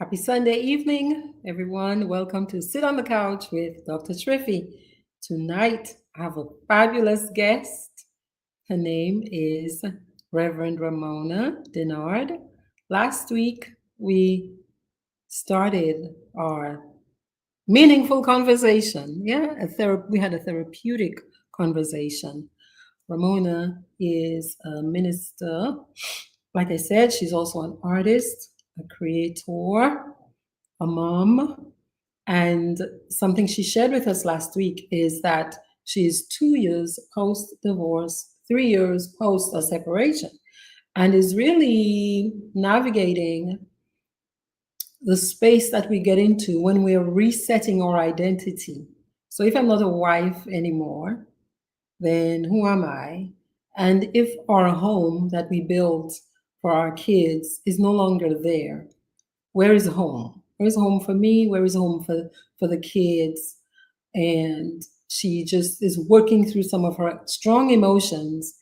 Happy Sunday evening, everyone. Welcome to Sit on the Couch with Dr. Triphi. Tonight, I have a fabulous guest. Her name is Reverend Ramona Dinard. Last week, we started our meaningful conversation. We had a therapeutic conversation. Ramona is a minister. Like I said, she's also an artist, a creator, a mom. And something she shared with us last week is that she is 2 years post divorce, 3 years post a separation, and is really navigating the space that we get into when we're resetting our identity. So if I'm not a wife anymore, then who am I? And if our home that we built for our kids is no longer there, where is home? Where is home for me? Where is home for the kids? And she just is working through some of her strong emotions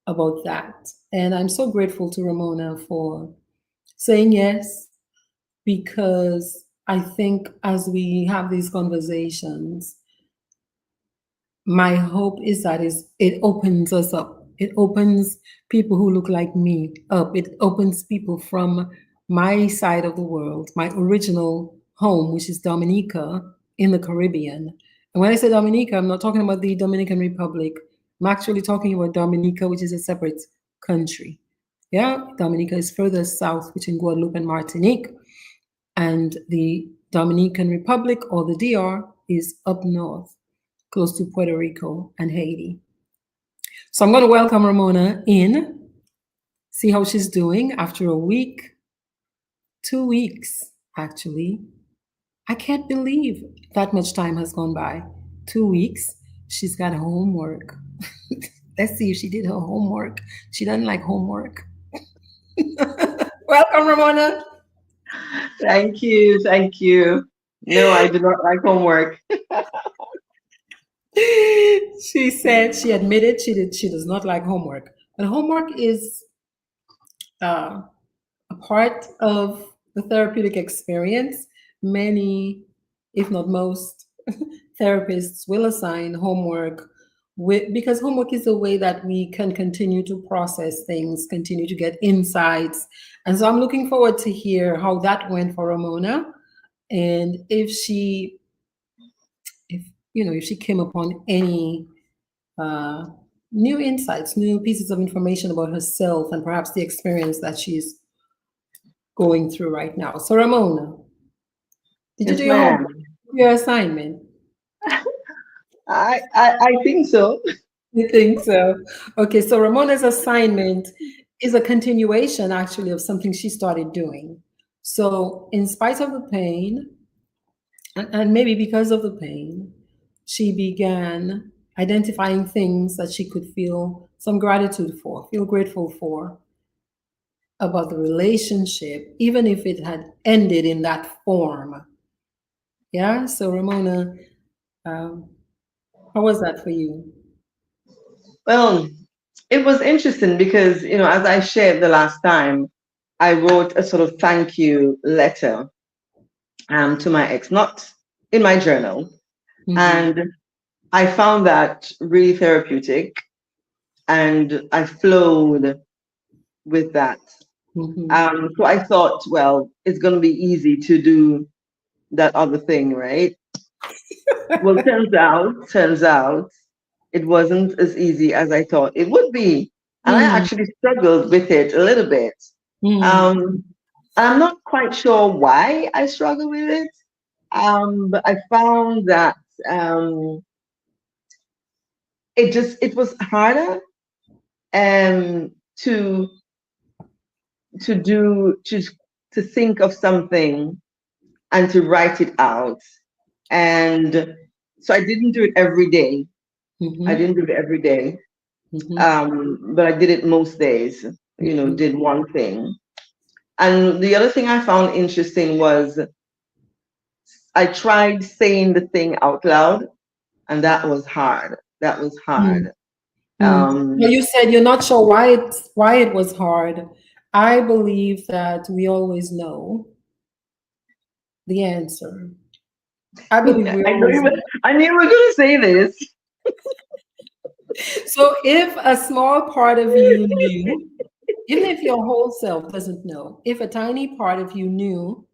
about that. And I'm so grateful to Ramona for saying yes, because I think as we have these conversations, my hope is that it opens us up. It opens people who look like me up. It opens people from my side of the world, my original home, which is Dominica in the Caribbean. And when I say Dominica, I'm not talking about the Dominican Republic. I'm actually talking about Dominica, which is a separate country. Yeah, Dominica is further south between Guadeloupe and Martinique. And the Dominican Republic, or the DR, is up north, close to Puerto Rico and Haiti. So I'm going to welcome Ramona in, see how she's doing after a week, 2 weeks, actually. I can't believe that much time has gone by. 2 weeks. She's got homework. Let's see if she did her homework. She doesn't like homework. Welcome, Ramona. Thank you. Thank you. No, I do not like homework. She said, she admitted she does not like homework. But homework is uh, a part of the therapeutic experience. Many, if not most, therapists will assign homework because homework is a way that we can continue to process things, continue to get insights. And so I'm looking forward to hear how that went for Ramona, and if she came upon any uh, new insights, new pieces of information about herself, and perhaps the experience that she's going through right now. So, Ramona, did you do Yes, your ma'am. homework, your assignment? I think so. You think so? Okay, so Ramona's assignment is a continuation, actually, of something she started doing. So, in spite of the pain, and maybe because of the pain, she began identifying things that she could feel some gratitude for, feel grateful for about the relationship, even if it had ended in that form. Yeah. So, Ramona, um, how was that for you? Well, it was interesting because, as I shared the last time, I wrote a sort of thank you letter to my ex, not in my journal. Hmm. And I found that really therapeutic and I flowed with that. Hmm. So I thought, well, it's going to be easy to do that other thing, right? Well, turns out, it wasn't as easy as I thought it would be. And I Hmm. actually struggled with it a little bit. Hmm. Um, I'm not quite sure why I struggle with it, but I found that um, it was harder to to think of something and to write it out. And so I didn't do it every day. I Hmm. didn't do it every day, Hmm. but I did it most days. Did one thing. And the other thing I found interesting was I tried saying the thing out loud, and that was hard. That was Hmm. hard. Hmm. Well, Um, you said you're not sure why it was hard. I believe that we always know the answer. I believe we I know always you were, know. I knew you were going to say this. So if a small part of you knew, even if your whole self doesn't know, if a tiny part of you knew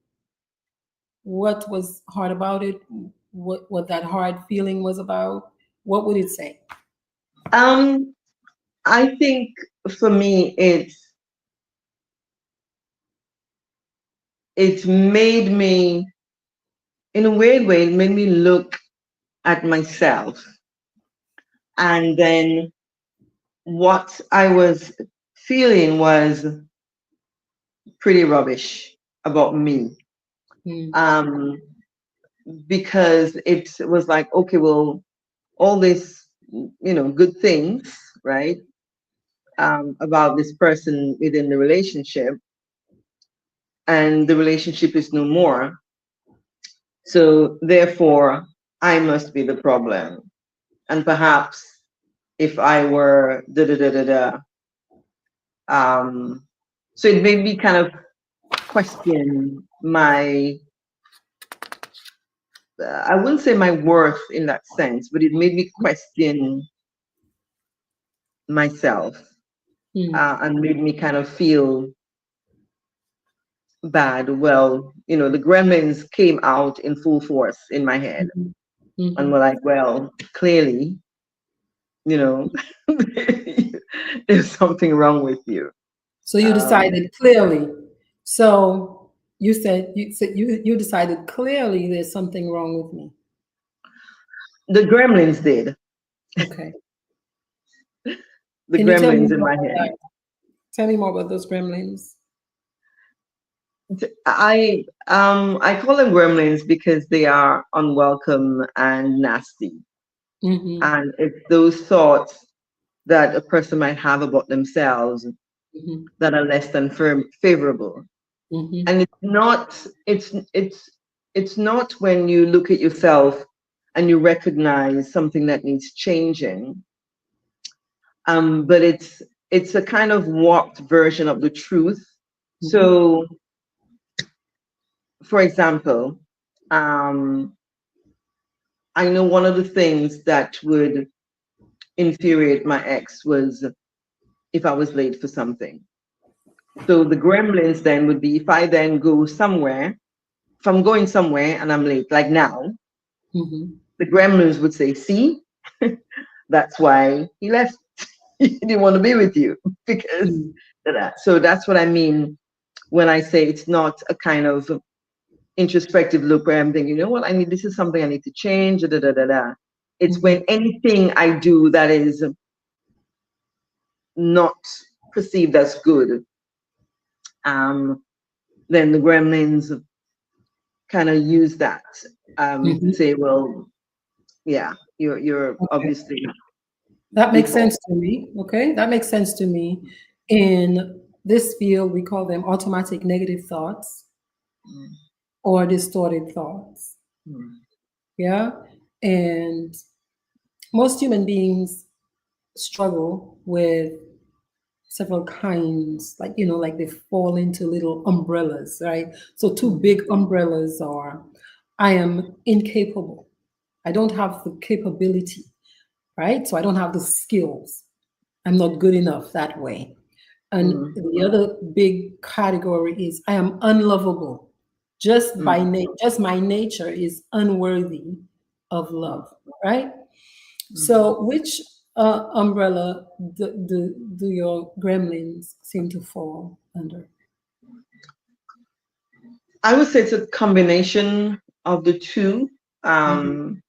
what was hard about it, what that hard feeling was about, what would it say? Um, I think for me, it's made me, in a weird way, it made me look at myself, and then what I was feeling was pretty rubbish about me. Mm, Um, because it was like, okay, well, all this, good things, right? About this person within the relationship, and the relationship is no more. So therefore, I must be the problem. And perhaps if I were da da da da da, so it made me kind of question my, I wouldn't say my worth in that sense, but it made me question myself, mm, and made me kind of feel bad. Well, the gremlins came out in full force in my head, mhm, and mhm. were like, well, clearly, you know, there's something wrong with you. So you Um, decided clearly. So you decided clearly there's something wrong with me. the gremlins did. Okay. The Can you tell me gremlins in more my about head. that? Tell me more about those gremlins. I call them gremlins because they are unwelcome and nasty. Mm-hmm. And it's those thoughts that a person might have about themselves Mm-hmm. that are less than favorable. Mm-hmm. And it's not when you look at yourself and you recognize something that needs changing, but it's a kind of warped version of the truth. Mm-hmm. So, for example, um, I know one of the things that would infuriate my ex was if I was late for something. So the gremlins then would be if I then go somewhere, if I'm going somewhere and I'm late, like now, Mm-hmm. the gremlins would say, see, that's why he left. He didn't want to be with you because Mm-hmm. of that. So that's what I mean when I say it's not a kind of introspective look where I'm thinking, you know what, this is something I need to change, da, da, da, da, da. It's Mm-hmm. when anything I do that is not perceived as good, um, then the gremlins kind of use that, to Mm-hmm. say, well, yeah, you're Okay. obviously That makes default. sense to me. Okay. That makes sense to me. In this field, we call them automatic negative thoughts Mm, or distorted thoughts. mm, Yeah. And most human beings struggle with several kinds, like, like they fall into little umbrellas, right? So, two mm, big umbrellas are I am incapable, I don't have the capability, right? So, I don't have the skills, I'm not good enough that way. And mm, the other big category is I am unlovable. mm, Just my nature is unworthy of mm, love, right? mm. So, which umbrella do your gremlins seem to fall under? I would say it's a combination of the two. Hmm. Um,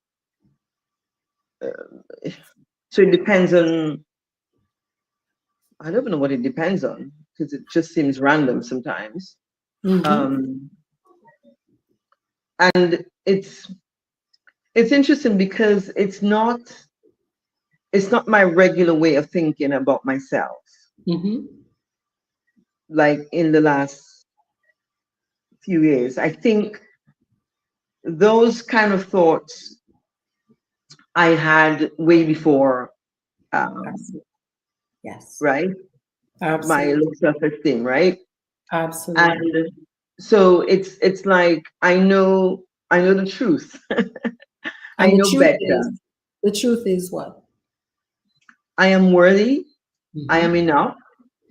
so it depends on, I don't know what it depends on because it just seems random sometimes. Hmm. Um, and it's interesting because it's not my regular way of thinking about myself. Hmm. Like in the last few years, I think those kind of thoughts I had way before, um, Absolutely. Yes. right? My low Absolutely. self-esteem, right? Absolutely. And So it's like I know the truth. I And know better. the truth is what? I am worthy. I am Hmm. enough.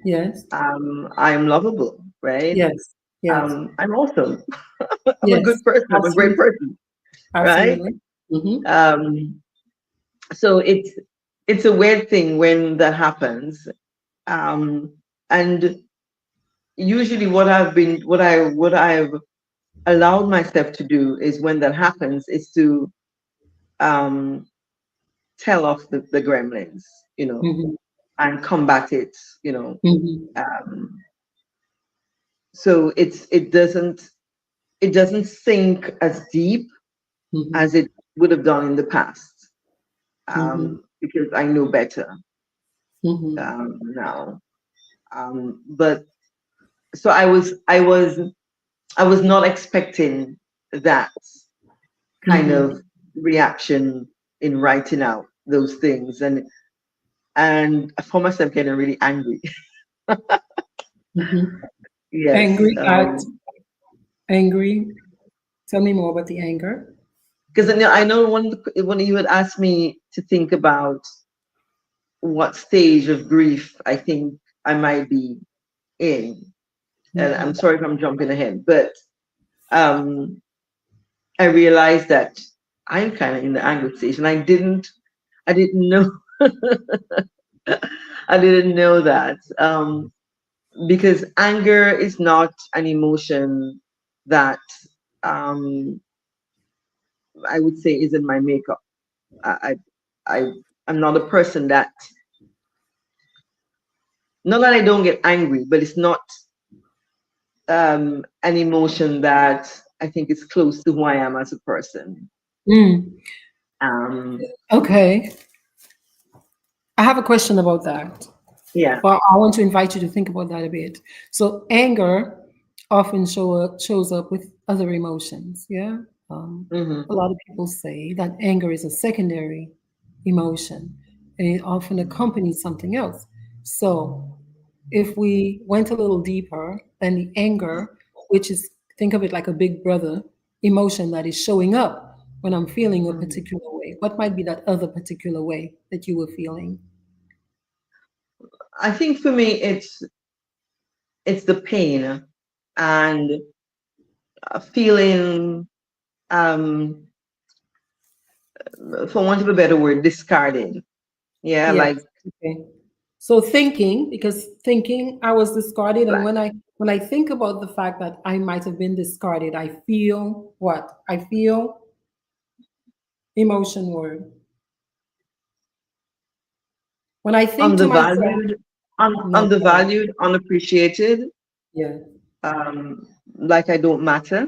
Yes, I am lovable, right? yes, yes, I'm awesome. I'm a good yes, person. I'm a great absolutely, person, right? absolutely. Hmm. Um, so it's a weird thing when that happens. Um, and usually what I've allowed myself to do is when that happens is to um, tell off the gremlins, you know, Hmm. and combat it, you know. Hmm. Um, so it doesn't sink as deep as Hmm. it would have done in the past, Hmm. because I know better Hmm. now. But so I was not expecting that kind Hmm. of reaction in writing out those things, and I found myself getting really angry. Hmm. Yes, Angry at angry. Tell me more about the anger. because I know when you had asked me to think about what stage of grief I think I might be in, and I'm Hmm. sorry if I'm jumping ahead, but um, I realized that I'm kind of in the anger stage, and I didn't know, I didn't know that, because anger is not an emotion that um, I would say is in my makeup. I, I, I'm not a person that, not that I don't get angry, but it's not an emotion that I think is close to who I am as a person. Mm. Um, Okay, I have a question about that. yeah. Well, I want to invite you to think about that a bit. So anger often shows up with other emotions. Yeah. Hmm. A lot of people say that anger is a secondary emotion and it often accompanies something else. So if we went a little deeper, then the anger, which is, think of it like a big brother emotion that is showing up when I'm feeling a Hmm. particular way. What might be that other particular way that you were feeling? I think for me, it's the pain and feeling, um, for want of a better word, discarded. Yeah, Yes. like, Okay. So thinking, because thinking I was discarded, and like when I think about the fact that I might have been discarded, I feel what? I feel emotion word. When I think to myself, undervalued, no, undervalued, unappreciated, yeah, like I don't matter.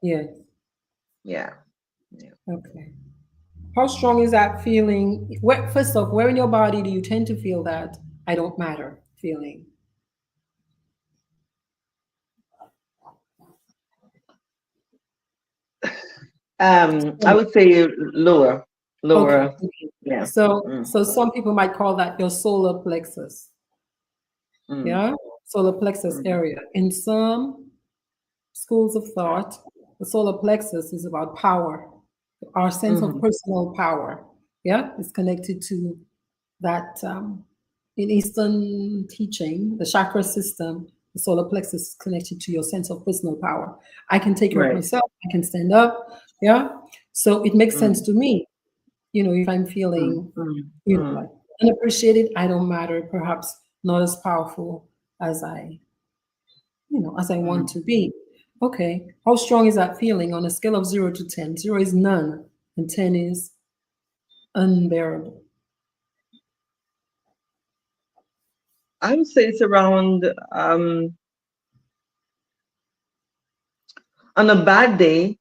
yeah, Yeah. Yeah. okay. How strong is that feeling? Where, first off, where in your body do you tend to feel that I don't matter feeling? I would say lower, Okay. lower. Okay. Yeah. So, Mm, so some people might call that your solar plexus. mm, Yeah, solar plexus mm, area. In some schools of thought, the solar plexus is about power, our sense of mhm. personal power. Yeah, it's connected to that. In Eastern teaching, the chakra system, the solar plexus is connected to your sense of personal power. I can take care of Right. myself. I can stand up. Yeah, so it makes sense Mm, to me. If I'm mm, feeling, mm, like mm, unappreciated, I don't matter. Perhaps not as powerful as I want mm. to be. Okay, how strong is that feeling on a scale of 0 to 10? 0 is none, and 10 is unbearable. I would say it's around, on a bad day,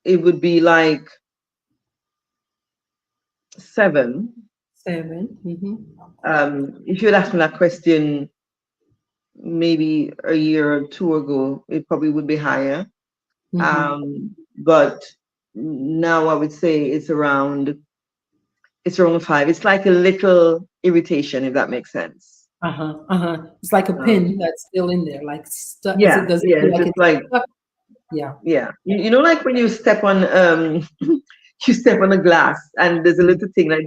it would be like 7. 7. Mm-hmm. If you had asked me that question maybe a year or two ago, it probably would be higher. Mm-hmm. But now I would say it's around 5. It's like a little irritation, if that makes sense. It's like a Um, pin that's still in there, like stuck. Is yeah, it? Does it yeah, feel it's like just it's like, stuck? Yeah, yeah. You know, like when you step on you step on a glass and there's a mm, little thing like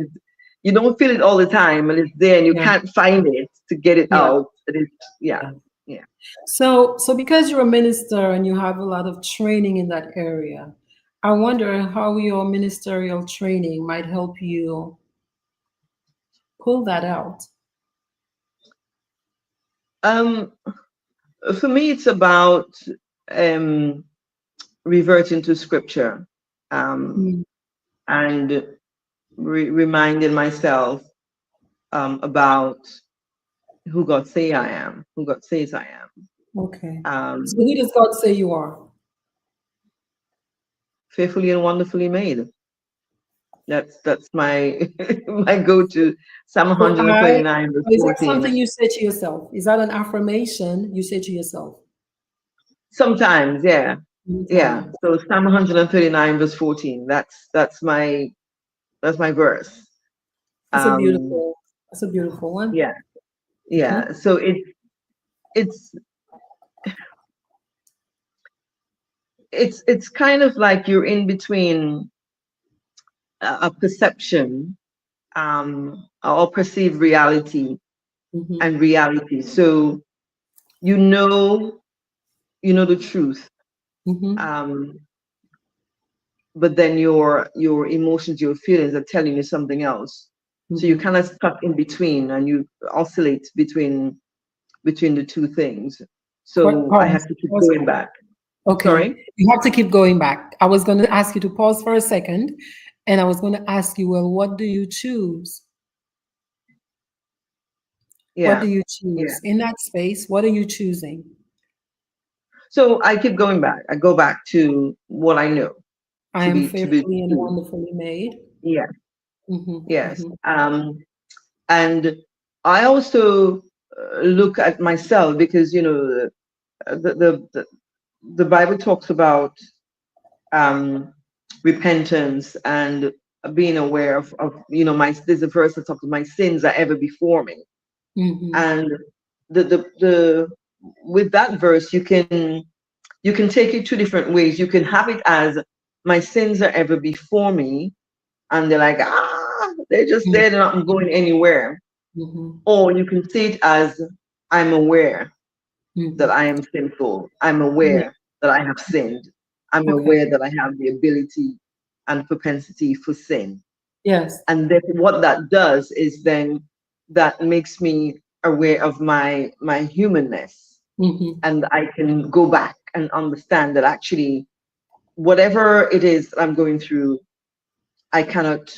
you don't feel it all the time and it's there and you yeah, can't find it to get it yeah, out. And it's, yeah, yeah. yeah. So because you're a minister and you have a lot of training in that area, I wonder how your ministerial training might help you pull that out. Um, for me, it's about um, reverting to scripture, um, Mm, and reminding myself about who God say I am, who God says I am. okay. So Um, who does God say you are? Fearfully and wonderfully made. That's my my go-to. Psalm So I, 139 verse is that 14. something you say to yourself? Is that an affirmation you say to yourself? Sometimes, yeah. Yeah. Sometimes. So Psalm 139 verse 14. That's my verse. That's a Um, beautiful, that's a beautiful one. yeah, yeah. Mhm, So it's it's kind of like you're in between a perception, or perceived reality mhm, and reality. So you know you know the truth. mhm, Um, but then your emotions, your feelings are telling you something else. So you're mhm. kind of stuck in between and you oscillate between the two things. So I have Pause. to keep Pause. going back. Okay, Sorry? you have to keep going back. I was going to ask you to pause for a second, and I was going to ask you, well, what do you choose? What do Yeah. you Yeah. choose in that space? What are you choosing? So I keep going back. I go back to what I know I to am be fearfully and true. wonderfully made. Yeah. Hmm, Yes. hmm, And I also look at myself because the the the, the Bible talks about um, repentance and being aware of my, there's a verse that talks my sins are ever before me. hmm, And the with that verse you can take it two different ways. You can have it as my sins are ever before me and they're like, they're just there, they're not going anywhere. hmm, Or you can see it as I'm aware that hmm. I am sinful. I'm Yeah. aware that I have sinned. I'm Okay. aware that I have the ability and propensity for sin. Yes. And then what that does is then that makes me aware of my humanness. Hmm, And I can go back and understand that actually whatever it is that I'm going through, I cannot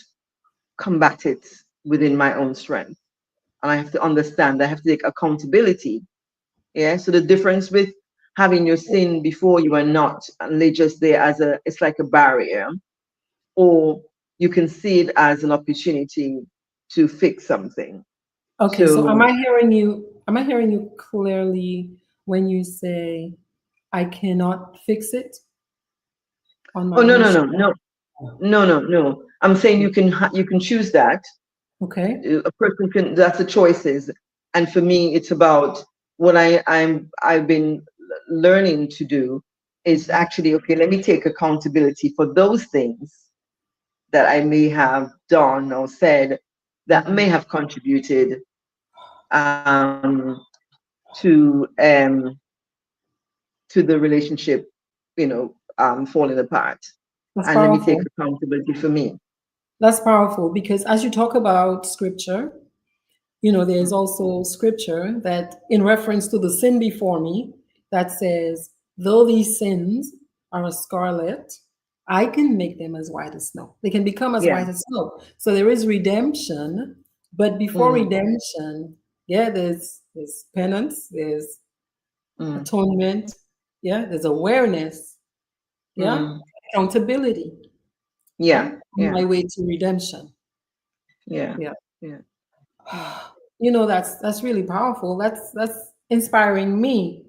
combat it within my own strength. And I have to understand, I have to take accountability. Yeah. So the difference with having your sin before you are not, and they just there as it's like a barrier, or you can see it as an opportunity to fix something. Okay. So am So, I hearing you? Am I hearing you clearly when you say I cannot fix it on oh my no, own no, no, strength? no, no, no, no. I'm saying you can choose that. Okay. A person can, that's the choices. And for me, it's about what I've been learning to do is Mhm, actually, okay, let me take accountability for those things that I may have done or said that may mhm. have contributed to to the relationship, falling apart. That's And let me take powerful. accountability for me. That's powerful because as you talk about scripture, there's also scripture that in reference to the sin before me that says, though these sins are as scarlet, I can make them as white as snow. They can become as Yeah. white as snow. So there is redemption, but before Mm, redemption, yeah, there's penance, there's mm, atonement, yeah, there's awareness, yeah, mm. accountability, yeah, Yeah. on Yeah. my way to redemption. Yeah. Yeah. Yeah. Yeah. That's really powerful. That's inspiring me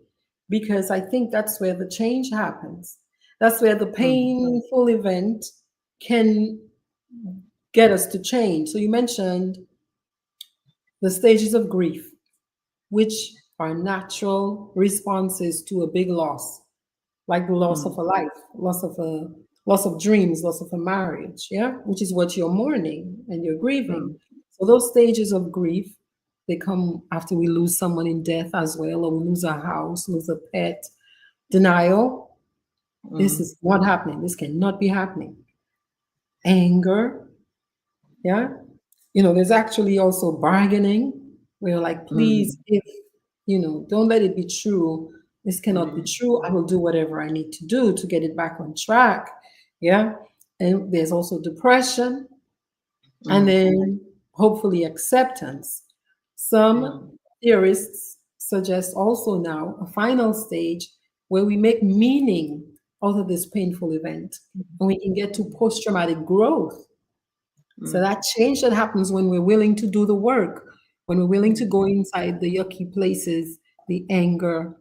because I think that's where the change happens. That's where the Mm, painful event can get us to change. So you mentioned the stages of grief. which are natural responses to a big loss, like the loss of Mm, a life, loss of dreams, loss of a marriage, yeah, which is what you're mourning and you're grieving. mm, So those stages of grief, they come after we lose someone in death as well, or we lose a house, lose a pet. Denial, this mm, is not happening. This cannot be happening. Anger, yeah. There's actually also bargaining where you're like, please, mm, if, don't let it be true. This cannot be mm, true. I will do whatever I need to do to get it back on track. Yeah. And there's also depression, and mm, then hopefully acceptance. Some mm, theorists suggest also now a final stage where we make meaning out of this painful event and we can get to post traumatic growth. So mm, that change that happens when we're willing to do the work, when we're willing to mm, go inside the yucky places, the anger,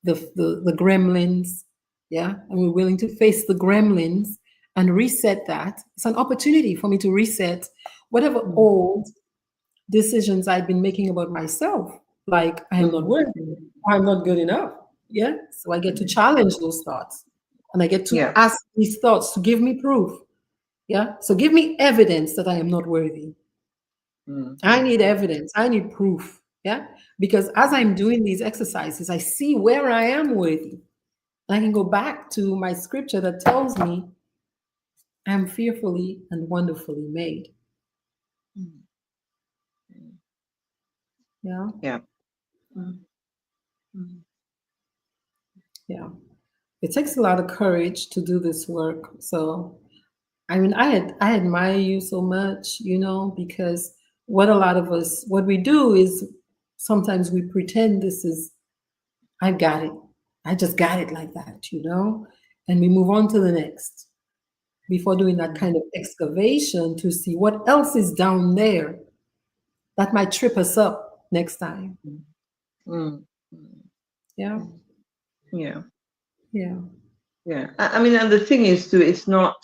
the gremlins, yeah, and we're willing to face the gremlins and reset that. It's an opportunity for me to reset whatever mm, old decisions I've been making about myself, like I am not mm, worthy, I'm not good enough. Yeah, so I get to mm. challenge those thoughts, and I get to Yeah. ask these thoughts to give me proof. Yeah. So give me evidence that I am not worthy. Mm, I need evidence. I need proof. Yeah. Because as I'm doing these exercises, I see where I am worthy. And I can go back to my scripture that tells me I'm fearfully and wonderfully made. mm, Yeah. yeah. Mm, mm, Yeah. It takes a lot of courage to do this work. So I mean, I admire you so much, because what we do is sometimes we pretend this is I got it. I just got it like that. And we move on to the next before doing that mm, kind of excavation to see what else is down there that might trip us up next time. mm, mm, mm, Yeah. mm. Yeah. Yeah. Yeah. I mean, and the thing is, too, it's not,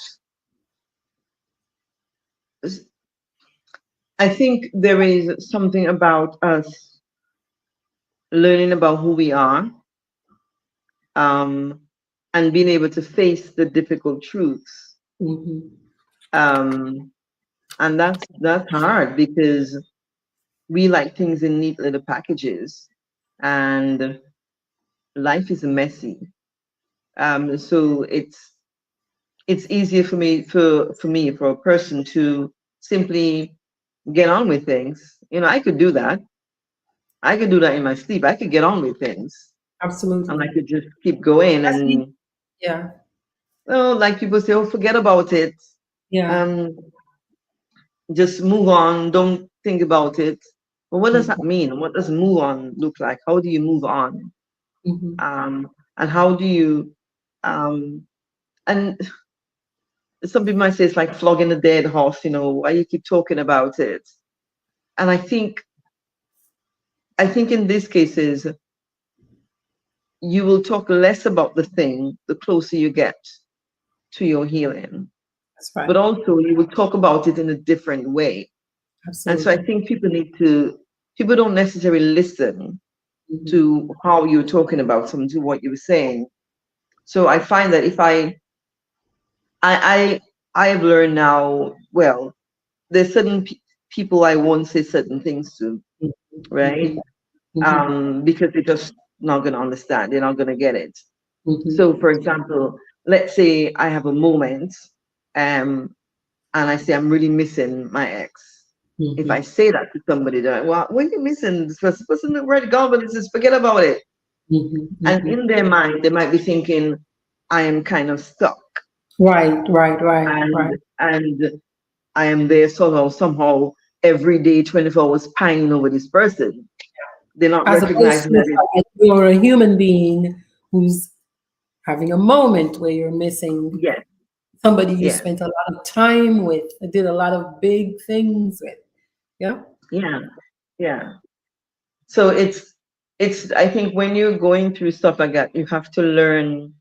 I think there is something about us learning about who we are, um, and being able to face the difficult truths. Hmm. Um, and that's hard because we like things in neat little packages, and life is messy. So it's easier for a person to simply get on with things. I could do that. I could do that in my sleep. I could get on with things, and I Absolutely. could just keep going. That's the, And yeah. like people say, oh, forget about it. Yeah. Um, just move on. Don't think about it. But what does that Hmm. mean? What does move on look like? How do you move on? Hmm. And how do you? And some people might say it's like flogging a dead horse. Why you keep talking about it? And I think in these cases, you will talk less about the thing the closer you get to your healing. That's But right. also you will talk about it in a different way. And so I Absolutely. think people don't necessarily listen Hmm. to how you're talking about something, to what you were saying. So I find that if I have learned now, well, there's certain people I won't say certain things to, right? Hmm. Hmm. Because they're just not going to understand. They're not going to get it. So, Hmm. for example, let's say I have a moment, um, and I say I'm really missing my ex. If I Hmm. say that to somebody, they're like, "Well, what are you missing? This person already gone, but it's just forget about it." Hmm. And Hmm. in their mind, they might be thinking, "I am kind of stuck, Right. Right. Right. and Right. and I am there somehow every day, 24 hours, pining over this person." They're not As opposed recognizing to the that fact that you're a human being who's having a moment where you're missing yes, somebody you yes, spent a lot of time with, did a lot of big things with. Yeah. yeah, yeah. So it's I think when you're going through stuff like that, you have to learn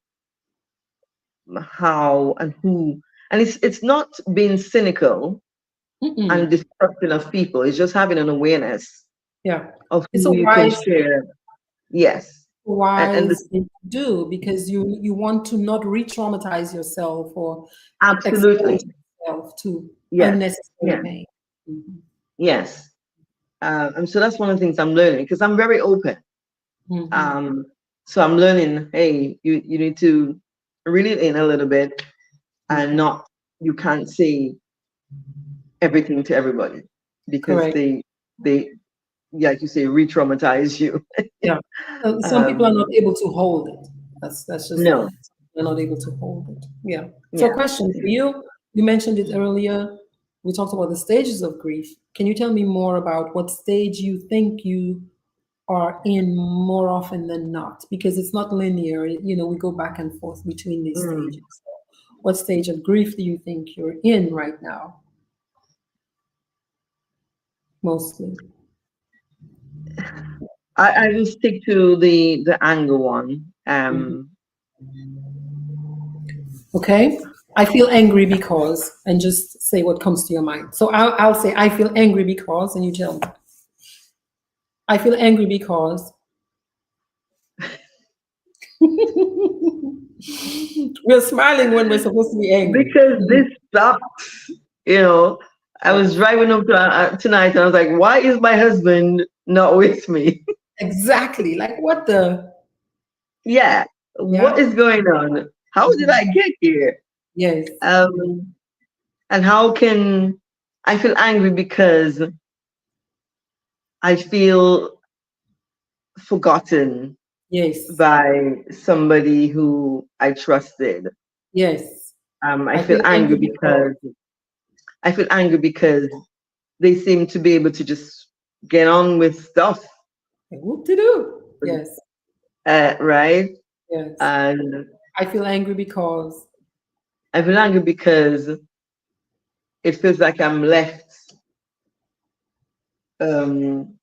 how and who. And it's not being cynical and Mm-mm. distrusting of people. It's just having an awareness. Yeah. of It's a who you can wise share. Yes. And wise this, thing to do because you want to not re-traumatize yourself or expose absolutely. yourself to Yes. unnecessary Yes. pain. Mhm. Yes. And so that's one of the things I'm learning because I'm very open. Mhm. Um, so I'm learning, hey, you need to reel it in a little bit and Mhm. not, you can't say everything to everybody because Correct. they, like you say, re-traumatize you. Yeah. Some people are um, not able to hold it. That's just no, they're not able to hold it. Yeah. So, yeah. question for you. You mentioned it earlier. We talked about the stages of grief. Can you tell me more about what stage you think you are in more often than not? Because it's not linear. We go back and forth between these Mm. stages. So what stage of grief do you think you're in right now? Mostly. I will stick to the anger one. Mhm. Okay. I feel angry because, and just say what comes to your mind. So I'll say, I feel angry because, and you tell me. I feel angry because. We're smiling when we're supposed to be angry. Because this sucks, you know. I was driving up tonight and I was like, why is my husband not with me? Exactly. Like, what the? Yeah, what Yeah. is going on? How did I get here? Yes. Um, and how can I feel angry because I feel forgotten Yes. by somebody who I trusted. Yes. I I feel feel angry angry because. because they seem to be able to just get on with stuff, Whoop to do. Yes. right? Yes. And I feel angry because. I feel angry because it feels like I'm left um,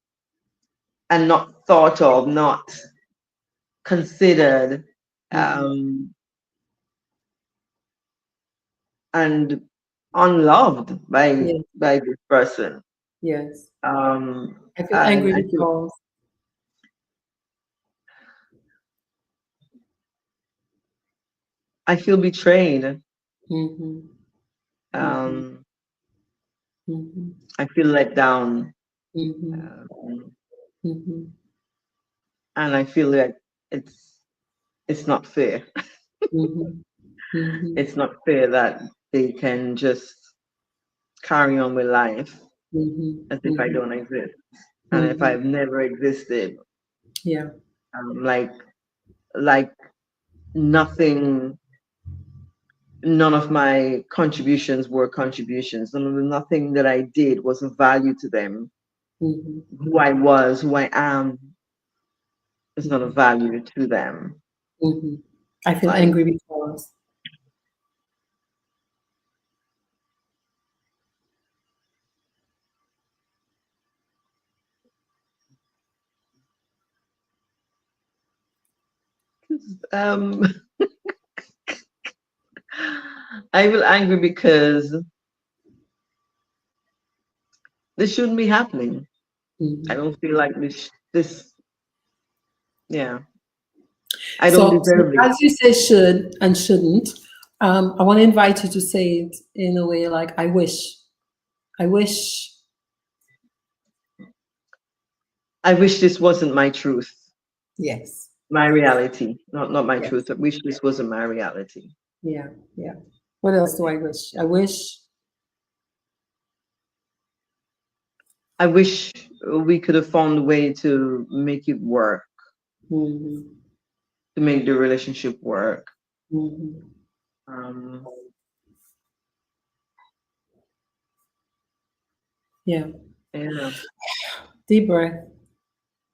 and not thought of, not considered, Mhm. um, and unloved Yes. by this person. Yes. I feel And angry because. I feel betrayed. Mhm. Mhm. Um, Mhm. I feel let down, Mhm. um, Mhm. and I feel like it's not fair. Mhm. Mhm. It's not fair that they can just carry on with life Mhm. as if I Mhm. don't exist. And if Mhm. I've never existed, Yeah. like like nothing, none of my contributions were contributions. Nothing that I did was of value to them. Mhm. Who I was, who I am, is not of Mhm. value to them. Mhm. I feel Like angry because. um, I feel angry because this shouldn't be happening. I Mhm. don't feel like this. Yeah, I don't So deserve it. as you say should and shouldn't, I want to invite you to say it in a way like I wish. I wish. I wish this wasn't my truth, Yes. my reality, not my Yes. truth. I wish this wasn't my reality. Yeah. Yeah. What else do I wish? I wish. I wish we could have found a way to make it work, Mhm. to make the relationship work. Mhm. Um, Yeah. yeah. Deep breath.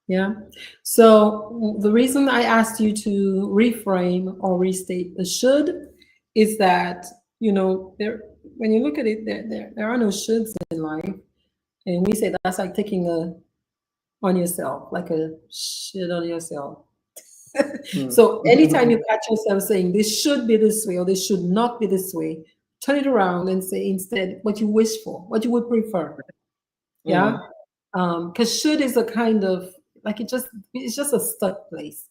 Yeah. So the reason I asked you to reframe or restate the should is that, there when you look at it, there are no shoulds in life. And we say that's like taking a on yourself, like a shit on yourself. Hmm. So anytime you catch yourself saying this should be this way or this should not be this way, turn it around and say instead what you wish for, what you would prefer. Yeah. Hmm. Because should is a kind of like it's just a stuck place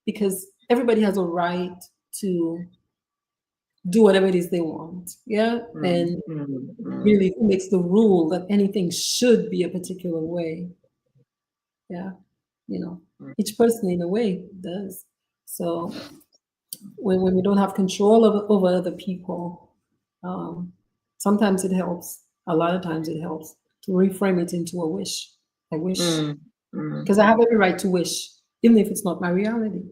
because everybody has a right to do whatever it is they want. Yeah. mm, And mm, mm, really, who makes the rule that anything should be a particular way? Yeah. You know, mm. each person in a way does. So when we don't have control over other people, um, sometimes it helps. A lot of times it helps to reframe it into a wish. I wish, Mm, mm. because I have every right to wish, even if it's not my reality.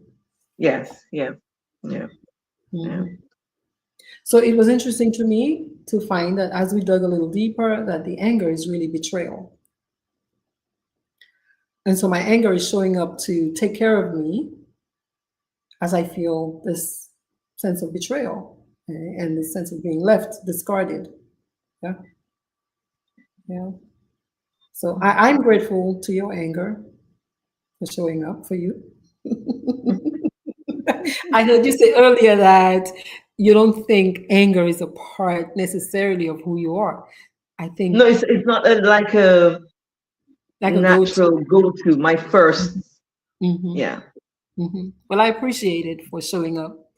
Yes, yeah, yeah, yeah. Mhm. So it was interesting to me to find that as we dug a little deeper, that the anger is really betrayal. And so my anger is showing up to take care of me as I feel this sense of betrayal and this sense of being left discarded. Yeah, yeah. So I'm grateful to your anger for showing up for you. I heard you say earlier that you don't think anger is a part necessarily of who you are. I think No, it's not like a like a go-to. natural go-to. My first, Hmm. yeah. Hmm. Well, I appreciate it for showing up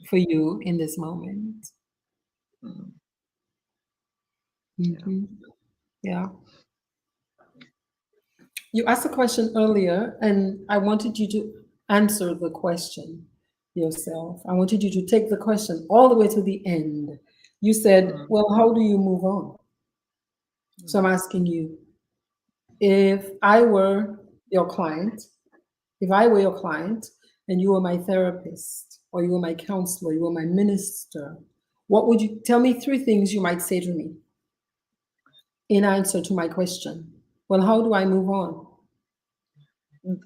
for you in this moment. Mm, yeah. Hmm. Yeah. You asked a question earlier, and I wanted you to answer the question yourself. I wanted you to take the question all the way to the end. You said, Mm, well, how do you move on? So I'm mm, asking you, if I were your client, if I were your client and you were my therapist, or you were my counselor, you were my minister, what would you tell me? Three things you might say to me in answer to my question. Well, how do I move on?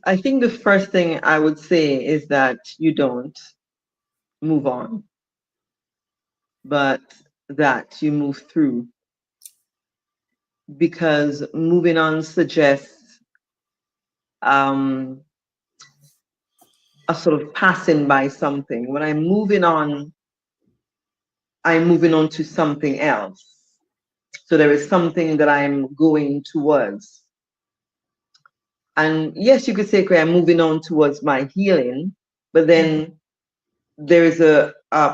I think the first thing I would say is that you don't move on, but that you move through, because moving on suggests um, a sort of passing by something. When I'm moving on to something else. So there is something that I'm going towards. And yes, you could say, okay, I'm moving on towards my healing, but Mhm. then there is a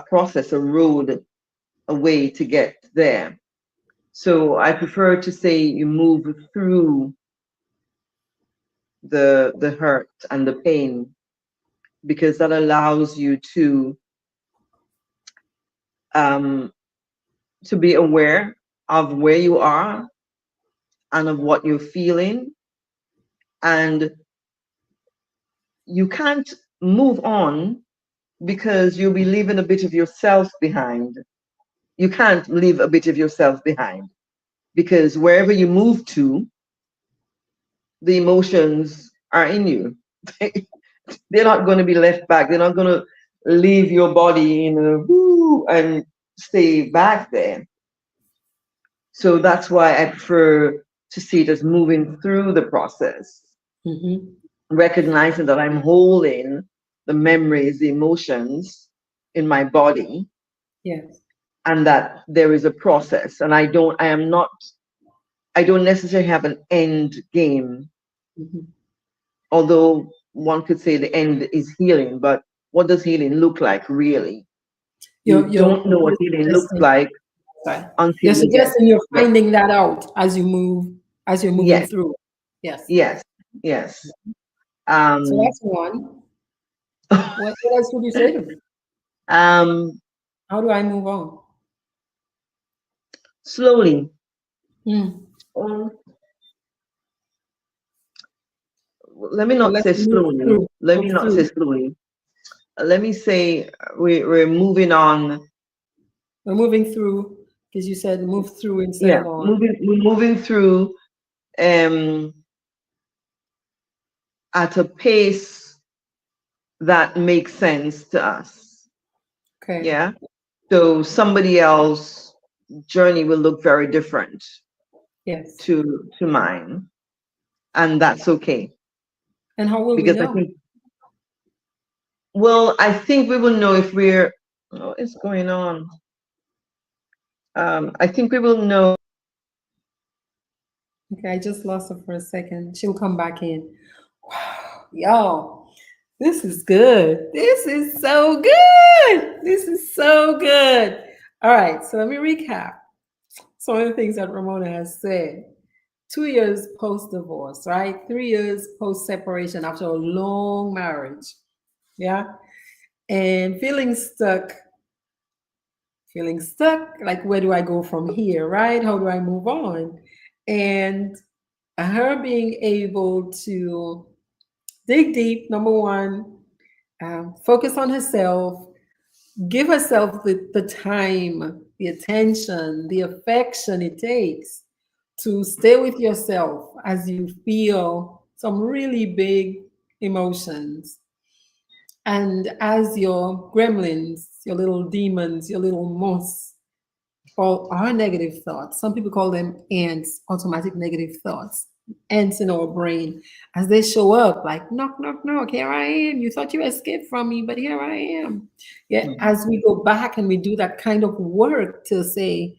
process, a road, a way to get there. So I prefer to say you move through the hurt and the pain, because that allows you um, to be aware of where you are and of what you're feeling. And you can't move on because you'll be leaving a bit of yourself behind. You can't leave a bit of yourself behind, because wherever you move to, the emotions are in you. They're not going to be left back. They're not going to leave your body in a woo and stay back there. So that's why I prefer to see it as moving through the process, Mhm. recognizing that I'm holding the memories, the emotions in my body, Yes. and that there is a process. And I don't necessarily have an end game, Mhm. although one could say the end is healing, but what does healing look like really? You You're don't know what healing looks suggesting, like sorry. until You're you get, suggesting you're yeah. finding that out as you're moving Yes, through. Yes. yes, yes. So Um, that's one. What else would you say to me? um, How do I move on? slowly. Mm. Um, Let me Well, not let's say move slowly. through. Let me Move not say through. slowly. Let me say we're moving on. We're moving through because you said move through instead Yeah, of on. we're moving through um, at a pace that makes sense to us. Okay. Yeah. So somebody else journey will look very different Yes. to mine, and that's okay, And how will we because know? I think we will know if we're, what is going on. I think we will know Okay, I just lost her for a second. She'll come back in. Wow, y'all, this is good. This is so good. This is so good. All right, so let me recap some of the things that Ramona has said. 2 years post divorce, right? 3 years post separation after a long marriage. Yeah. And feeling stuck. Like, where do I go from here, right? How do I move on? And her being able to dig deep, number one, focus on herself, give herself the time, the attention, the affection it takes to stay with yourself as you feel some really big emotions. And as your gremlins, your little demons, your little moths, all our negative thoughts, some people call them ants, automatic negative thoughts, ants in our brain, as they show up like, knock, knock, knock, here I am. You thought you escaped from me, but here I am. Yeah, as we go back and we do that kind of work to say,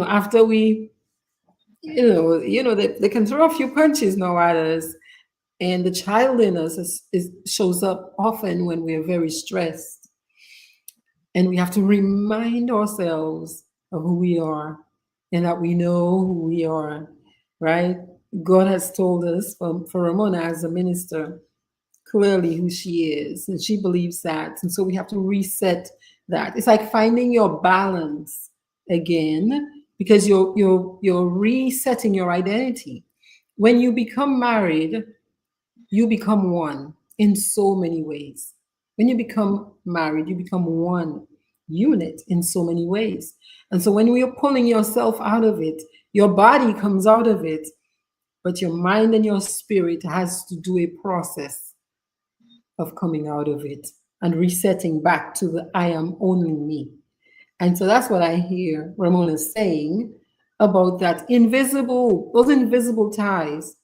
after we, they can throw a few punches now at us. And the child in us shows up often when we're very stressed. And we have to remind ourselves of who we are and that we know who we are, right? God has told us, for Ramona as a minister, clearly who she is, and she believes that. And so we have to reset that. It's like finding your balance again, because you're resetting your identity. When you become married, you become one in so many ways. When you become married, you become one unit in so many ways. And so when you're pulling yourself out of it, your body comes out of it, but your mind and your spirit has to do a process of coming out of it and resetting back to the I am only me. And so that's what I hear Ramona saying about those invisible ties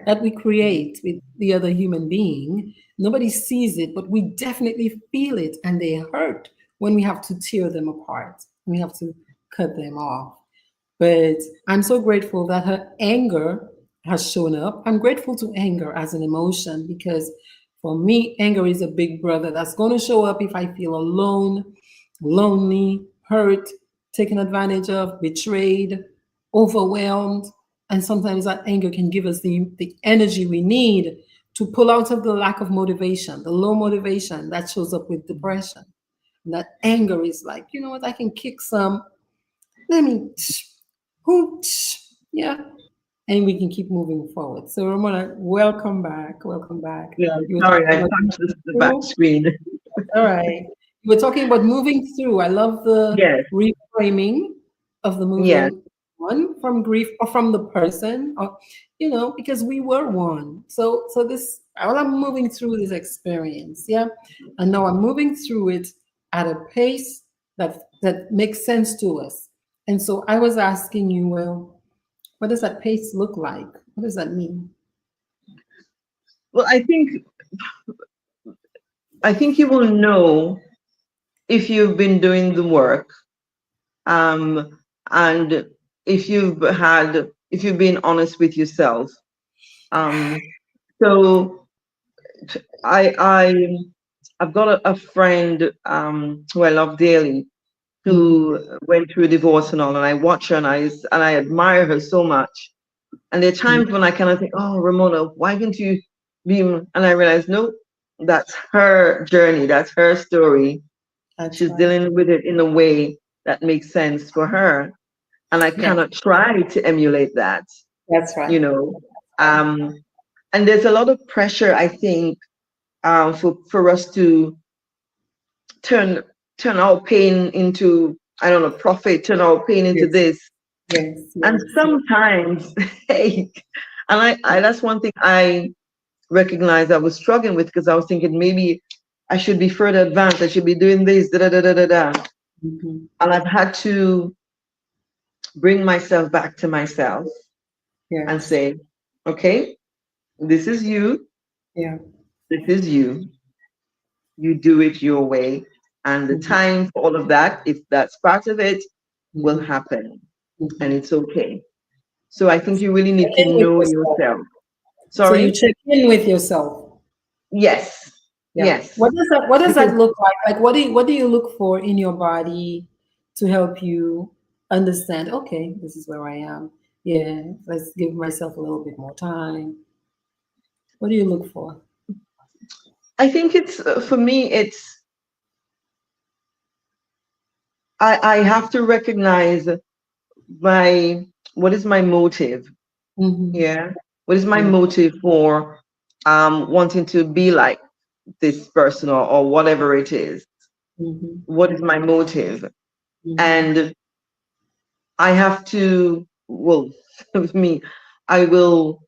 that we create with the other human being. Nobody sees it, but we definitely feel it, and they hurt when we have to tear them apart. We have to cut them off. But I'm so grateful that her anger has shown up. I'm grateful to anger as an emotion because for me, anger is a big brother that's going to show up if I feel alone, lonely, hurt, taken advantage of, betrayed, overwhelmed. And sometimes that anger can give us the energy we need to pull out of the lack of motivation, the low motivation that shows up with depression. And that anger is like, you know what, I can kick some. Let me, who, yeah, and we can keep moving forward. So Ramona, welcome back. Welcome back. Yeah, You were sorry, talking I about punched the back through. screen. All right. You were talking about moving through. I love the Yes, reframing of the yes, moving on from grief or from the person, or because we were one. So this, while I'm moving through this experience, yeah, and now I'm moving through it at a pace that makes sense to us. And so I was asking you, well, what does that pace look like? What does that mean? well, I think you will know if you've been doing the work, and if you've been honest with yourself. um so I I've got a friend, who I love dearly, Mhm. who went through a divorce and all, and I watch her, and I admire her so much. And there are times when I kind of think, oh, Ramona, why didn't you be? And I realize, no, that's her journey, that's her story. That's She's right. dealing with it in a way that makes sense for her, and I Yeah, cannot try to emulate that, that's right. you know. Right. Um, and there's a lot of pressure, I think, for us to turn turn our pain into, I don't know, profit, turn our pain into Yes, this. yes, And yes, yes. sometimes, hey, and I that's one thing I recognized I was struggling with, because I was thinking maybe I should be further advanced, I should be doing this, da da da da da da. Mhm. And I've had to bring myself back to myself and Yes, say, okay, this is you, yeah. this is you, you do it your way. And the Mhm, time for all of that, if that's part of it, will mhm, happen. And mhm. it's okay. So I think you really need Check to in with know yourself. yourself. So you Sorry? check in with yourself. Yes. Yeah. Yes. What does that Because look like? Like what do you look for in your body to help you understand, okay, this is where I am. Yeah, let's give myself a little bit more time. What do you look for? I think it's for me, it's I have to recognize my what is my motive? Mm-hmm. Yeah. What is my Yeah. motive for wanting to be like this person or whatever it is? Mm-hmm. What is my motive? Mm-hmm. And I have to, well, with me, I will,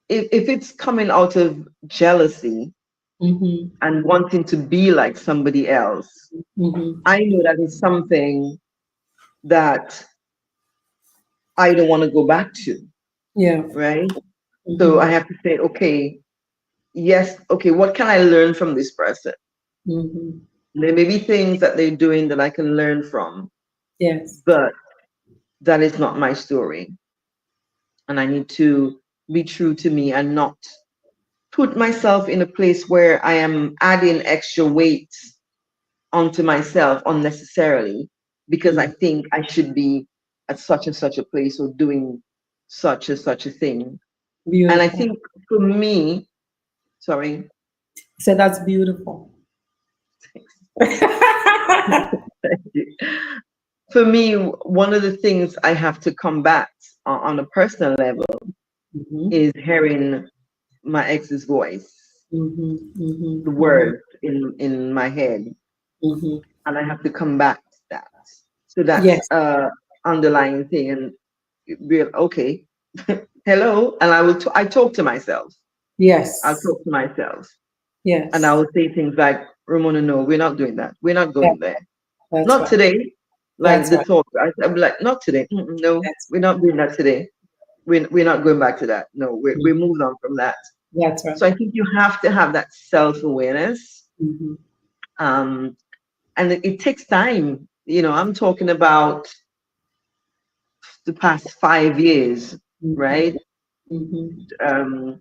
if it's coming out of jealousy Mm-hmm. and wanting to be like somebody else, Mm-hmm. I know that is something that I don't want to go back to, Yeah. right? So Mm-hmm. I have to say, okay, yes, okay, what can I learn from this person? Mm-hmm. There may be things that they're doing that I can learn from, Yes. but that is not my story. And I need to be true to me and not put myself in a place where I am adding extra weight onto myself unnecessarily because I Mm. think I should be at such and such a place or doing such and such a thing. And I Beautiful. think for me, sorry, So that's beautiful. for me, one of the things I have to combat on a personal level Mm-hmm. is hearing my ex's voice, Mm-hmm. the Mm-hmm. Mm-hmm. words in my head, Mm-hmm. and I have to combat that. So that's Yes. underlying thing, and real okay, hello, and I talk to myself. I'll Yes. talk to myself, and I Yes. will say things like, Ramona, no, we're not doing that. We're not Yeah, going there. that's Not right. today. Like That's the right. talk, I'll be like, not today. Mm-mm, no, That's we're not doing that today. We're not going back to that. No, we're mm, moved on from that. that's right. So I think you have to have that self awareness, Mm-hmm. um, and it takes time. I'm talking about the past 5 years, Mm-hmm. right? Mm-hmm. Um,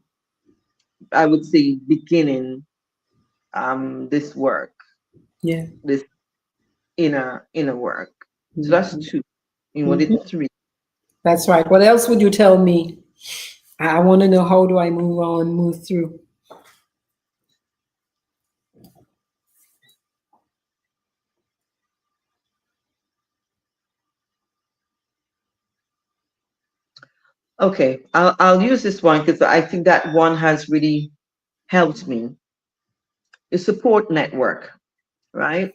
I would say beginning this work, Yeah. this inner work. So that's Mm-hmm. two. What Mm-hmm. is three? That's right. What else would you tell me? I want to know, how do I move on, move through? Okay, I'll use this one because I think that one has really helped me. The support network, right?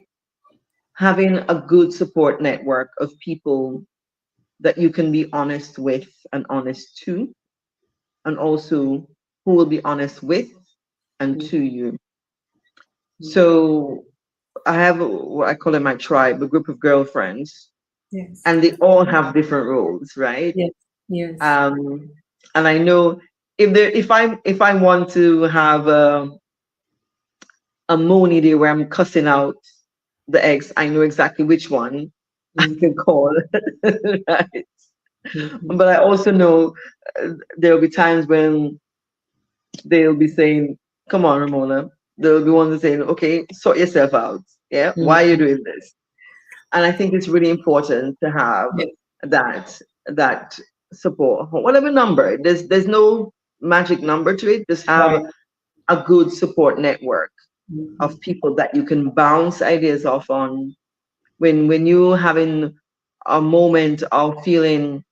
Having a good support network of people that you can be honest with and honest to, and also who will be honest with and to you. Mm-hmm. So I have what I call in my tribe, a group of girlfriends, Yes. and they all have different roles, right? Yes. Yes. Um, and I know if I want to have a moany day where I'm cussing out the ex, I know exactly which one I Mm-hmm. can call. Right? Mm-hmm. But I also know there'll be times when they'll be saying, "Come on, Ramona." There'll be ones saying, "Okay, sort yourself out. Yeah, why are you Mm-hmm. doing this?" And I think it's really important to have Yes. that support, whatever number. There's no magic number to it. Just have Right. a good support network Mm-hmm. of people that you can bounce ideas off on when you're having a moment of feeling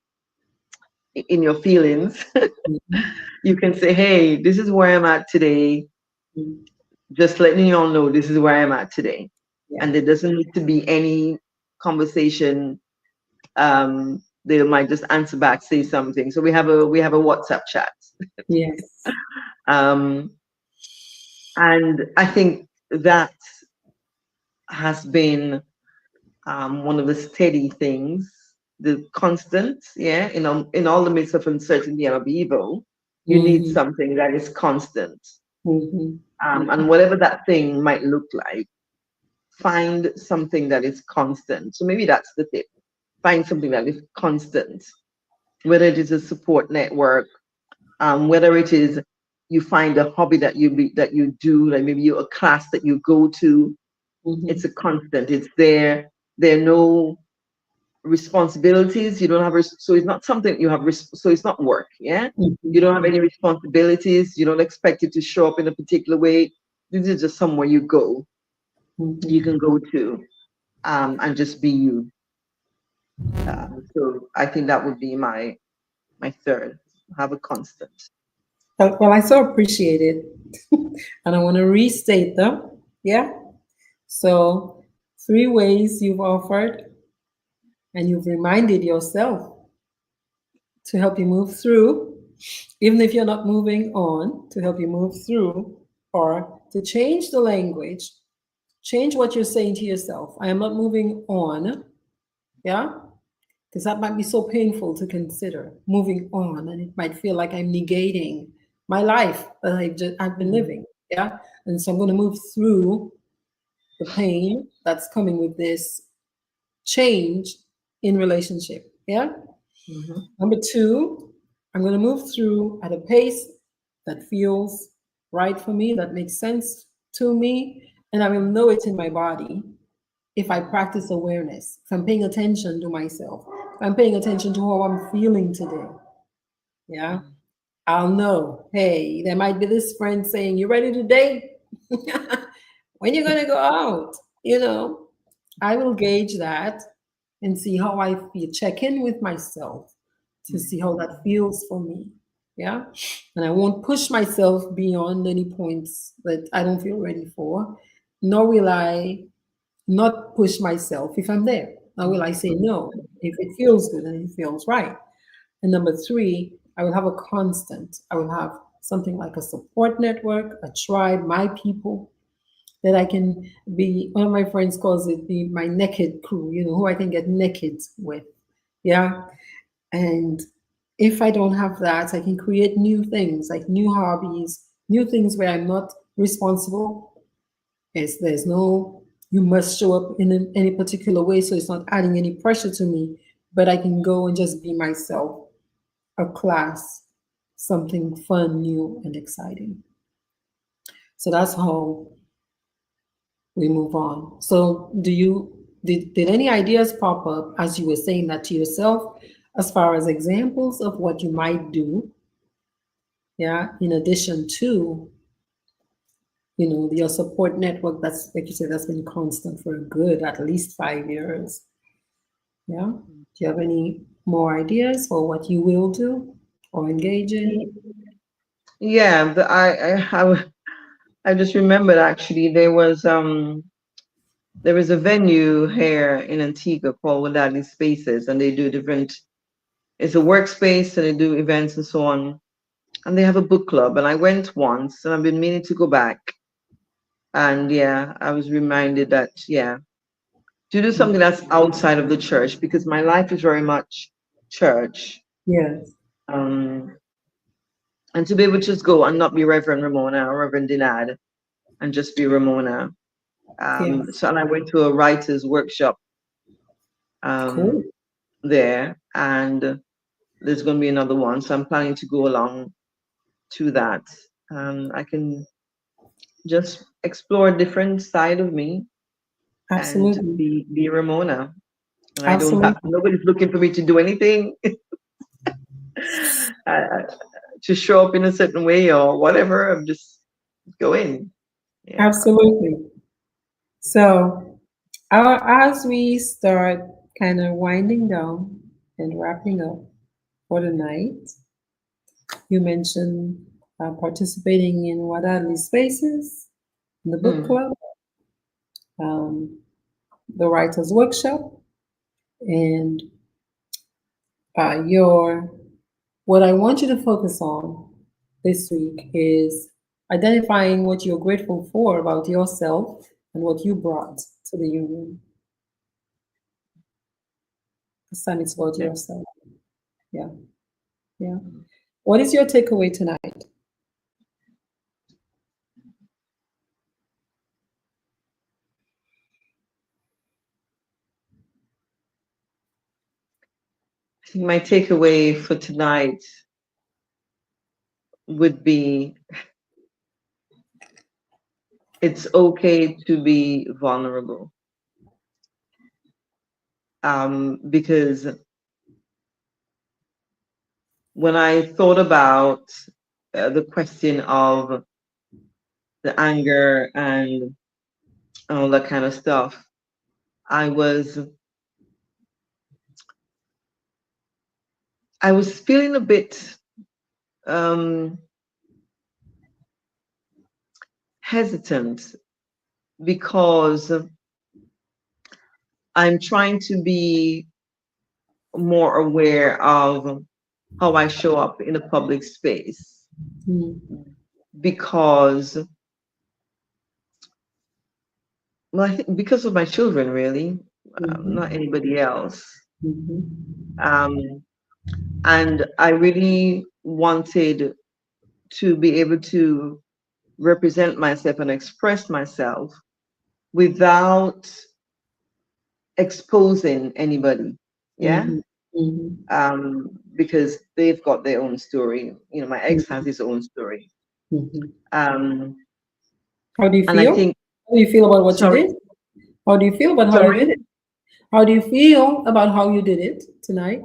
in your feelings. Mm-hmm. You can say, "Hey, this is where I'm at today. Mm-hmm. Just letting you all know this is where I'm at today." Yeah. And there doesn't need to be any conversation. They might just answer back, say something. So we have a WhatsApp chat. Yes. Um, and I think that has been one of the steady things, the constant, yeah, in all the midst of uncertainty and of evil, you need Mm-hmm. something that is constant. Mm-hmm. And whatever that thing might look like, find something that is constant. So maybe that's the tip. Find something that is constant. whether it is a support network, whether it is you find a hobby that you do, like maybe you a class that you go to. It's a constant. It's there. There are no responsibilities. You don't have so it's not something you have. So it's not work. Yeah, you don't have any responsibilities. You don't expect it to show up in a particular way. This is just somewhere you go. You can go to, and just be you. So I think that would be my third. Have a constant. Well, I so appreciate it. And I want to restate them. Yeah. So, three ways you've offered and you've reminded yourself to help you move through, even if you're not moving on, to help you move through, or to change the language, change what you're saying to yourself. I am not moving on. Yeah. Because that might be so painful to consider, moving on, and it might feel like I'm negating my life that I've been living. Yeah. And so I'm going to move through the pain that's coming with this change in relationship. Yeah. Number two, I'm going to move through at a pace that feels right for me, that makes sense to me, and I will know it in my body if I practice awareness, if I'm paying attention to myself, if I'm paying attention to how I'm feeling today. Yeah. I'll know, hey, there might be this friend saying, "You ready to date? When you gonna go out?" You know, I will gauge that and see how I feel. Check in with myself to see how that feels for me. Yeah. And I won't push myself beyond any points that I don't feel ready for, nor will I not push myself if I'm there. Nor will I say no if it feels good and it feels right. And number three, I will have a constant. I will have something like a support network, a tribe, my people that I can be. One of my friends calls it my naked crew, who I can get naked with. Yeah. And if I don't have that, I can create new things, like new hobbies, new things where I'm not responsible. There's no, you must show up in any particular way, so it's not adding any pressure to me, but I can go and just be myself, a class, something fun, new, and exciting. So that's how we move on. So did any ideas pop up as you were saying that to yourself, as far as examples of what you might do? Yeah, in addition to, your support network, that's like you said, that's been constant for a good at least 5 years. Yeah. Do you have any more ideas for what you will do or engage in? Yeah, I just remembered actually there was a venue here in Antigua called Wadali Spaces, and they do different. It's a workspace, and they do events and so on. And they have a book club, and I went once, and I've been meaning to go back. And yeah, I was reminded that to do something that's outside of the church, because my life is very much church. Yes. Um, and to be able to just go and not be Reverend Ramona or Reverend Dinard, and just be Ramona. Yes. So and I went to a writer's workshop Cool. there, and there's going to be another one. So I'm planning to go along to that. I can just explore a different side of me and Absolutely. be Ramona. And I don't have, Absolutely. nobody's looking for me to do anything, uh, to show up in a certain way or whatever. I'm just going. Yeah. Absolutely. So, as we start kind of winding down and wrapping up for the night, you mentioned participating in Wadadli Spaces, in the book Mm. club, um, the Writers Workshop, and your. What I want you to focus on this week is identifying what you're grateful for about yourself and what you brought to the union. This time it's about Yeah. yourself. Yeah. Yeah. What is your takeaway tonight? think my takeaway for tonight would be it's okay to be vulnerable. Because when I thought about the question of the anger and all that kind of stuff, I was feeling a bit hesitant because I'm trying to be more aware of how I show up in a public space because, well, I think because of my children, really, not anybody else. Um, and I really wanted to be able to represent myself and express myself without exposing anybody. Yeah. Because they've got their own story. You know, my ex has his own story. Um, How do you and I feel? think, How do you feel about what you sorry, did? How do you feel about how you did sorry. it? How do you feel about how you did it tonight?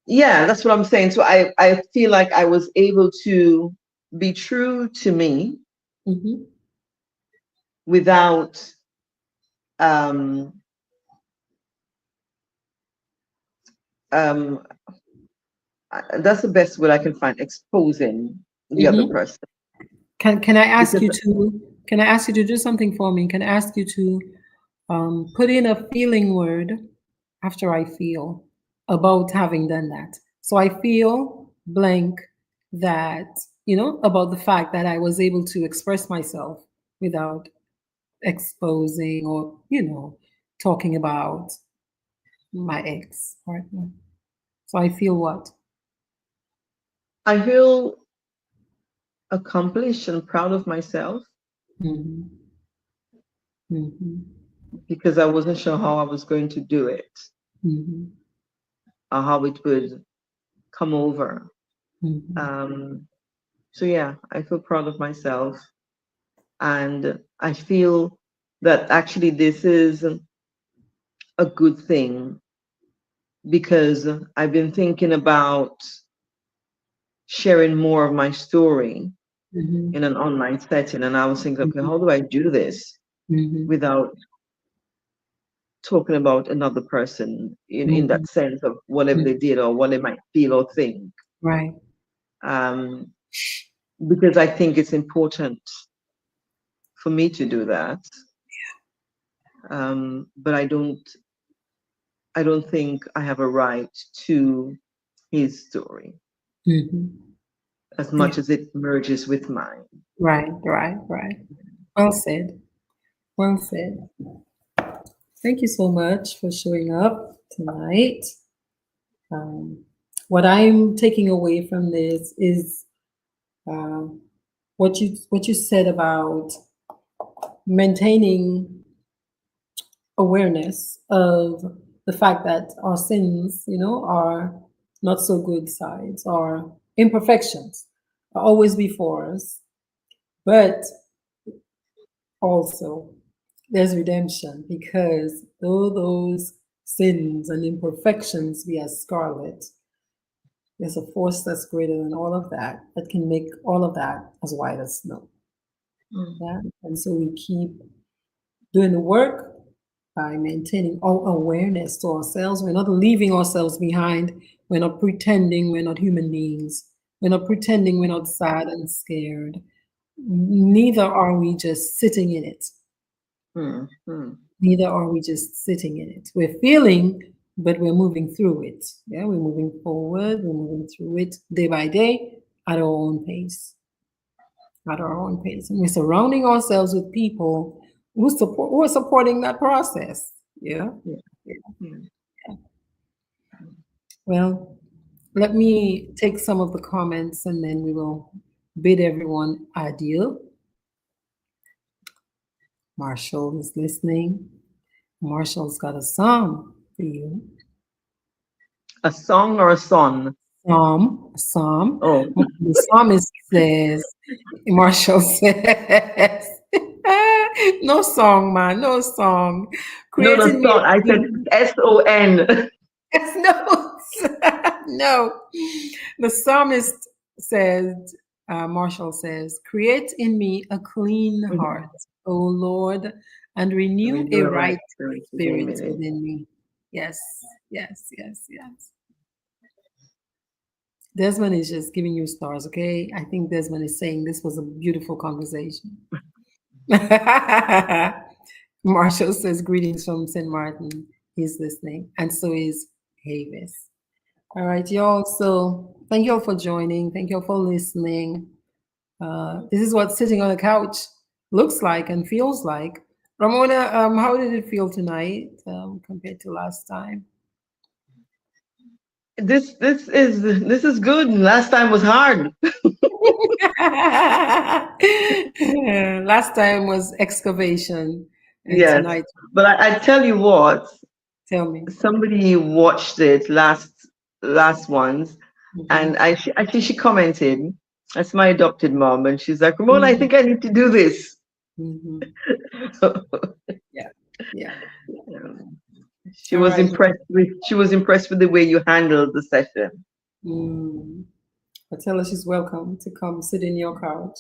Yeah, that's what I'm saying. So I feel like I was able to be true to me without um um that's the best word I can find, exposing the other person. Can I ask Because you to do something for me? Can I ask you to put in a feeling word after I feel about having done that? So I feel blank that, about the fact that I was able to express myself without exposing or, talking about my ex partner. So I feel what? I feel accomplished and proud of myself Mm-hmm. Mm-hmm. because I wasn't sure how I was going to do it Mm-hmm. or how it would come over. Mm-hmm. So yeah, I feel proud of myself, and I feel that actually this is a good thing because I've been thinking about sharing more of my story Mm-hmm. in an online setting, and I was thinking, okay, how do I do this Mm-hmm. without talking about another person in Mm-hmm. that sense of whatever they did or what they might feel or think? Right. Um, because I think it's important for me to do that. But I don't think I have a right to his story Mm-hmm. as Yeah. much as it merges with mine. Right. Right. Right. Well said. Well said. Thank you so much for showing up tonight. Um, what I'm taking away from this is um, what you said about maintaining awareness of the fact that our sins, are not so good sides, our imperfections are always before us, but also there's redemption because though those sins and imperfections be as scarlet, there's a force that's greater than all of that that can make all of that as white as snow. Yeah. And so we keep doing the work by maintaining all awareness to ourselves. We're not leaving ourselves behind. We're not pretending we're not human beings. We're not pretending we're not sad and scared. Neither are we just sitting in it. Neither are we just sitting in it. We're feeling, but we're moving through it. Yeah, we're moving forward, we're moving through it day by day at our own pace. At our own pace. And we're surrounding ourselves with people who are supporting that process. Yeah. Yeah. Well, let me take some of the comments and then we will bid everyone adieu. Marshall is listening. Marshall's got a song for you. A song or a son? Psalm. Oh, The psalmist says, Marshall says, no song, man, no song. no, no, Creating me son. I a said clean, son. no, no. The psalmist said, Marshall says, create in me a clean heart, O Lord, and renew a Renew a right right spirit within spirit me. within me. Yes, yes, yes, yes. Desmond is just giving you stars, okay? I think Desmond is saying this was a beautiful conversation. Marshall says greetings from St. Martin. He's listening. And so is Havis. All right, y'all. So thank you all for joining. Thank you all for listening. This is what sitting on the couch looks like and feels like. Ramona, how did it feel tonight compared to last time? This is good. Last time was hard. Last time was excavation, and Yes, tonight, but I tell you what, tell me. somebody watched it last ones, Mhm. and she commented. That's my adopted mom, and she's like, Ramona, I Mhm. think I need to do this. Mhm. Yeah, yeah. She All was right. impressed with the way you handled the session. Mm. I tell her she's welcome to come sit in your couch,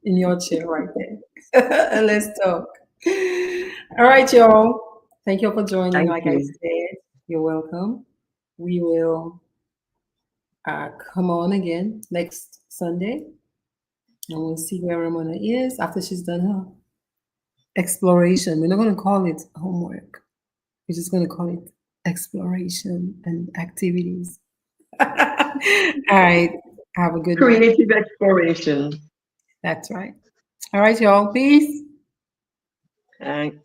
in your chair right there, and let's talk. All right, y'all. Thank you for joining. Thank Like I you. said, you're welcome. We will come on again next Sunday, and we'll see where Ramona is after she's done her exploration. We're not going to call it homework. We're just going to call it exploration and activities. All right. Have a good night. Creative exploration. That's right. All right, y'all. Peace. Thanks.